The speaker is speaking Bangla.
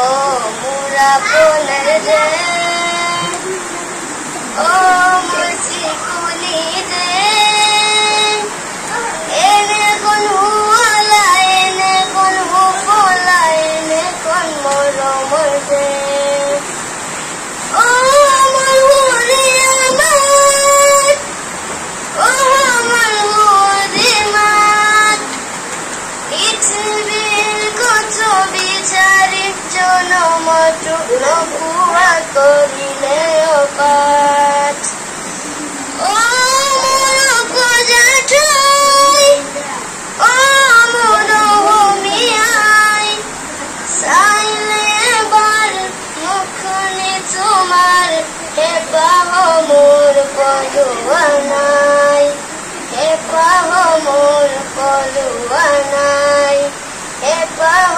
ও মুরা পোনের যে ও মুসি কুলি যে এনে কোন হুয়ালা এনে কোন হুফলা এনে কোন মরমর যে ও আমার হুরি আমার ও আমার হুরি মাত পৃথিবীর কত বিচারিক জনমটুক নকুয়া করিলে অপাত ও মোর কজাঠই ও মোর ভূমিয়াই চাইলে এবার মুখনি তোমার হে পাহ মোর পলুয়া নাই হে পাহ মোর পলুয়া নাই হে পাহ